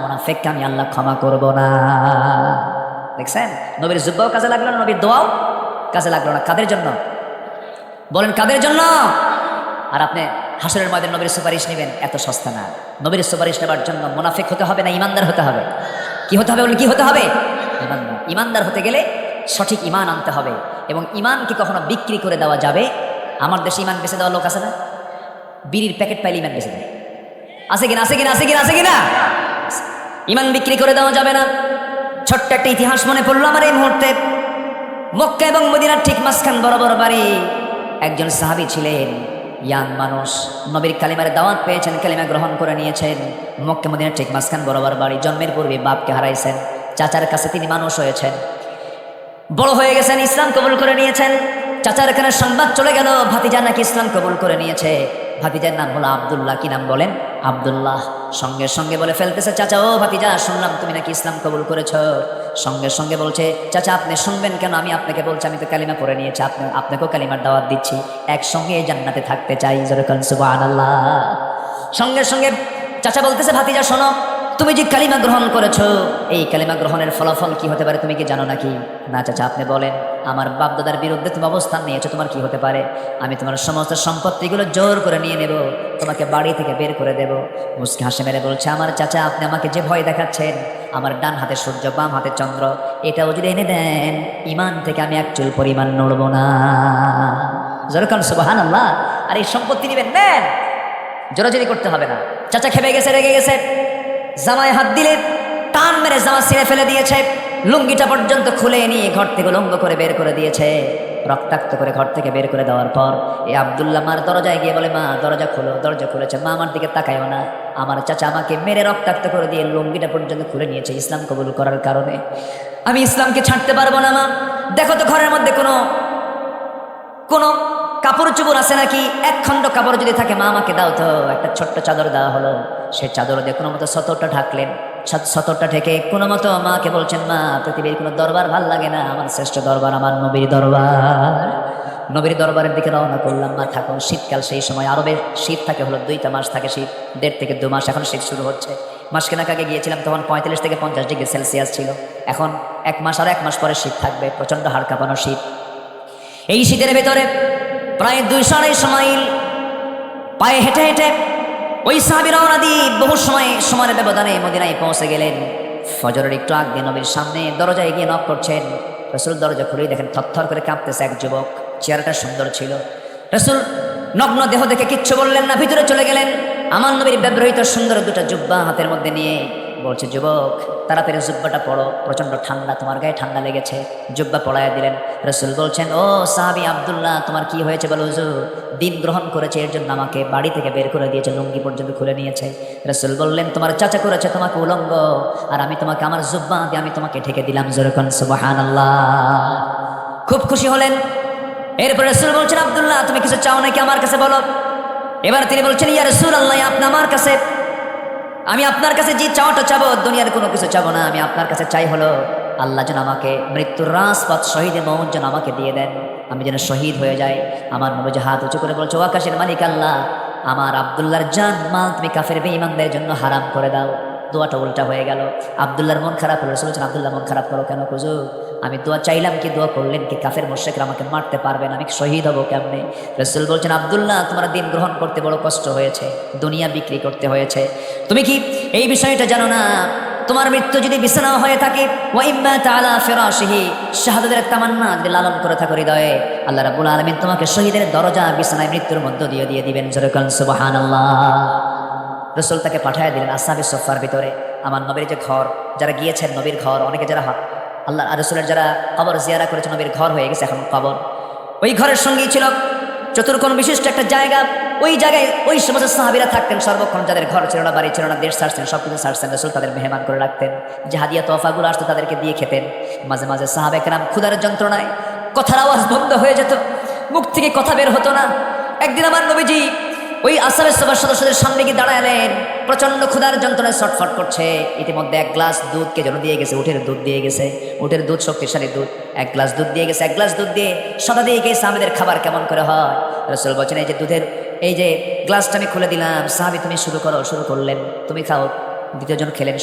মুনাফিককে আমি আল্লাহ ক্ষমা করব না। দেখছেন, নবীর যুব্বাও কাজে লাগলো না, নবীর দোয়াও কাজে লাগলো না। কাদের জন্য বলেন, কাদের জন্য? আর আপনি হাসরের ময়দানে নবীর সুপারিশ নেবেন, এত সস্তা না। নবীর সুপারিশ নেবার জন্য মুনাফিক হতে হবে না ইমানদার হতে হবে? কি হতে হবে বলেন, কি হতে হবে? ইমানদার। ইমানদার হতে গেলে সঠিক ইমান আনতে হবে, এবং ইমানকে কখনো বিক্রি করে দেওয়া যাবে? আমার দেশে ইমান বেঁচে দেওয়ার লোক আছে না? বিড়ির প্যাকেট পাইলে ইমান বেঁচে দেয়, আছে কিনা? আছে কিনা? আছে কিনা? আছে কিনা? ইমান বিক্রি করে দেওয়া যাবে না। ছোট্ট একটা ইতিহাস মনে পড়লো আমার এই মুহূর্তে। মক্কা এবং মদিনার ঠিক মাঝখান বরাবর বাড়ি একজন সাহাবী ছিলেন, ইয়াং মানুষ, নবীর কালিমার দাওয়াত পেয়েছেন, কালিমা গ্রহণ করে নিয়েছেন। মক্কা মদিনার ঠিক মাঝখান বরাবর বাড়ি। জন্মের পূর্বে বাপকে হারাইছেন, চাচার কাছে তিনি মানুষ হয়েছেন, বড় হয়ে গেছেন, ইসলাম কবুল করে নিয়েছেন। চাচার এখানে সংবাদ চলে গেল ভাতিজা নাকি ইসলাম কবুল করে নিয়েছে। ভাতিজার নাম হলো আব্দুল্লাহ। কি নাম বলেন? আব্দুল্লাহ। সঙ্গে সঙ্গে বলে ফেলতেছে, চাচা ও ভাতিজা, শুনলাম তুমি নাকি ইসলাম কবুল করেছ। সঙ্গে সঙ্গে বলছে, চাচা আপনি শুনবেন কেন? আমি আপনাকে বলছি, আমি তো কালিমা পড়ে নিয়েছি, আপনাকেও কালিমার দাওয়াত দিচ্ছি, একসঙ্গে এই জান্নাতে থাকতে চাই। যেরকম সুবহানাল্লাহ। সঙ্গে সঙ্গে চাচা বলতেছে, ভাতিজা শোনো, তুমি যে কালিমা গ্রহণ করেছো, এই কালিমা গ্রহণের ফলাফল কি হতে পারে তুমি কি জানো নাকি? না চাচা, আপনি বলেন। আমার বাপদাদার বিরুদ্ধে তুমি অবস্থান নিয়েছো, তোমার কি হতে পারে? আমি তোমার সমস্ত সম্পত্তিগুলো জোর করে নিয়ে নেব, তোমাকে বাড়ি থেকে বের করে দেব। মুস্কি হাসি মেরে বলছে, আমার চাচা আপনি আমাকে যে ভয় দেখাচ্ছেন, আমার ডান হাতে সূর্য বাম হাতে চন্দ্র, এটাও যদি এনে দেন, ইমান থেকে আমি এক চুল পরিমাণ নড়ব না। যেরকম সুবহানাল্লাহ। আর এই সম্পত্তি নেবেন, নেন, জোরাজোরি করতে হবে না। চাচা খেপে গেছে, রেগে গেছে, জামায় হাত দিলে টান মেরে জামা ছিঁড়ে ফেলে দিয়েছে, লুঙ্গিটা পর্যন্ত খুলে নিয়ে ঘর থেকে উলঙ্গ করে বের করে দিয়েছে। রক্তাক্ত করে ঘর থেকে বের করে দেওয়ার পর এই আব্দুল্লাহ মার দরজায় গিয়ে বলে, মা দরজা খোলো। দরজা খুলেছে, মা আমার দিকে তাকায়ও না, আমার চাচা আমাকে মেরে রক্তাক্ত করে দিয়ে লুঙ্গিটা পর্যন্ত খুলে নিয়েছে ইসলাম কবুল করার কারণে। আমি ইসলামকে ছাড়তে পারবো না মা। দেখো তো ঘরের মধ্যে কোনো কোনো কাপড় চোপড় আছে নাকি? এক খণ্ড কাপড় যদি থাকে মা আমাকে দাও তো। একটা ছোট্ট চাদর দেওয়া হলো, সেই চাদর দিয়ে কোনো মতো সতরটা ঢাকলেন। সতরটা ঢেকে কোনো মতো মাকে বলছেন, মা পৃথিবীর কোনো দরবার ভাল লাগে না, আমার শ্রেষ্ঠ দরবার আমার নবীর দরবার। নবীর দরবারের দিকে রওনা করলাম। মা থাকো। শীতকাল, সেই সময় আরবে শীত থাকে হলো 2টা মাস থাকে শীত, 1.5 থেকে 2 মাস। এখন শীত শুরু হচ্ছে। মাসখানেক আগে গিয়েছিলাম, তখন 45 থেকে 50 ডিগ্রি সেলসিয়াস ছিল। এখন 1 মাস আর 1 মাস পরে শীত থাকবে, প্রচণ্ড হাড় কাঁপানো শীত। এই শীতের ভেতরে প্রায় 200-250 মাইল পায়ে হেঁটে হেঁটে ওই সাহাবী রওনা দিয়ে বহু সময়ের ব্যবধানে মদিনায় পৌঁছে গেলেন। ফজরের একটু আগে নবীর সামনে দরজায় গিয়ে নক করছেন। রাসূল দরজা খুলেই দেখেন থরথর করে কাঁপতেছে এক যুবক। চেহারাটা সুন্দর ছিল। রাসূল নগ্ন দেহ দেখে কিচ্ছু বললেন না, ভিতরে চলে গেলেন। আমার নবীর ব্যবহৃত সুন্দর 2টা জুব্বা হাতের মধ্যে নিয়ে বলছে, যুবক তাড়াতাড়ি জুব্বাটা পড়ো, প্রচণ্ড ঠান্ডা, তোমার গায়ে ঠান্ডা লেগেছে। জুব্বা পড়াইয়া দিলেন। রাসূল বলছেন, ও সাহাবী আব্দুল্লাহ, তোমার কি হয়েছে বলো? হুজুর দিন গ্রহণ করেছে, এর জন্য আমাকে বাড়ি থেকে বের করে দিয়েছে, লুঙ্গি পর্যন্ত খুলে নিয়েছে। রাসূল বললেন, তোমার চাচা করেছে তোমাকে উলঙ্গ, আর আমি তোমাকে আমার জুব্বা দিয়ে আমি তোমাকে ঢেকে দিলাম। যেরকম সুবহানাল্লাহ। খুব খুশি হলেন। এরপর রাসূল বলছেন, আব্দুল্লাহ তুমি কিছু চাও নাকি আমার কাছে বলো। এবার তিনি বলছেন, ইয়া রাসূলুল্লাহ, আমি আপনার কাছে যে চাওয়াটা চাবো, দুনিয়ার কোনো কিছু চাবো না। আমি আপনার কাছে চাই হলো আল্লাহ যেন আমাকে মৃত্যুর রাজপথ, শহীদে মৌত যেন আমাকে দিয়ে দেন, আমি যেন শহীদ হয়ে যাই। আমার নবী হাত উঁচু করে বলছে, ও আকাশের মালিক আল্লাহ, আমার আব্দুল্লাহর জান মাল তুমি কাফের বেঈমানদের জন্য হারাম করে দাও। দোয়াটা উল্টা হয়ে গেল। আব্দুল্লাহর মন খারাপ হলো। রাসূল বলছেন, আব্দুল্লাহ মন খারাপ করো কেন? হুজুর আমি দোয়া চাইলাম কি, দোয়া করলেন কি? কাফের মুশরিকরা আমাকে মারতে পারবে না, আমি শহীদ হবো কেমনে? রাসূল বলছেন, আব্দুল্লাহ তোমার দিন গ্রহণ করতে বড় কষ্ট হয়েছে, দুনিয়া বিক্রি করতে হয়েছে। তুমি কি এই বিষয়টা জানো না? তোমার মৃত্যু যদি বিছানা হয়ে থাকে, ওয়া ইম্মা তাআলা ফিরাশিহি, শাহাদাতের তামান্না যদি লালন করে থাকো হৃদয়ে, আল্লাহ রাব্বুল আলামিন তোমাকে শহীদের দরজা বিছানায় মৃত্যুর মধ্য দিয়ে দিবেন। যেরকম সুবহানাল্লাহ। রাসূল তাকে পাঠিয়ে দিলেন আসহাবে সুফার ভিতরে। আমার নবীর যে ঘর, যারা গিয়েছেন নবীর ঘর, অনেকে যারা আল্লাহ রাসূলের যারা কবর জিয়ারা করেছে, নবীর ঘর হয়ে গেছে এখন কবর। ওই ঘরের সঙ্গেই ছিল চতুর্কোণ বিশিষ্ট একটা জায়গা। ওই জায়গায় ওই সমস্ত সাহাবীরা থাকতেন সর্বক্ষণ, যাদের ঘর ছিল না, বাড়ি ছিল না, দেশ ছাড়ছেন, সব কিছু ছাড়ছেন। রাসূল তাদের মেহমান করে রাখতেন। যে হাদিয়া তোহফাগুলো আসতো তাদেরকে দিয়ে খেতেন। মাঝে মাঝে সাহাবায়ে কেরাম ক্ষুধার যন্ত্রণায় কথার আওয়াজ বন্ধ হয়ে যেত, মুখ থেকে কথা বের হতো না। একদিন আমার নবীজি ওই আসহাবে সুফার সদস্যদের সামনে গিয়ে দাঁড়ালেন। প্রচন্ড ক্ষুধার যন্ত্রণায় ছটফট করছে। ইতিমধ্যে 1 গ্লাস দুধ কে যেন দিয়ে গেছে, উটের দুধ দিয়ে গেছে। উটের দুধ শক্তিশালী দুধ। 1 গ্লাস দুধ দিয়ে গেছে। 1 গ্লাস দুধ দিয়ে সদা দিয়ে গিয়ে সাহাবীদের খাবার কেমন করে হয়। রাসূল বলছেন, এই যে দুধের এই যে গ্লাসটা আমি খুলে দিলাম, সাহাবী তুমি শুরু করো। শুরু করলেন, তুমি খাও। দ্বিতীয় জন খেলেন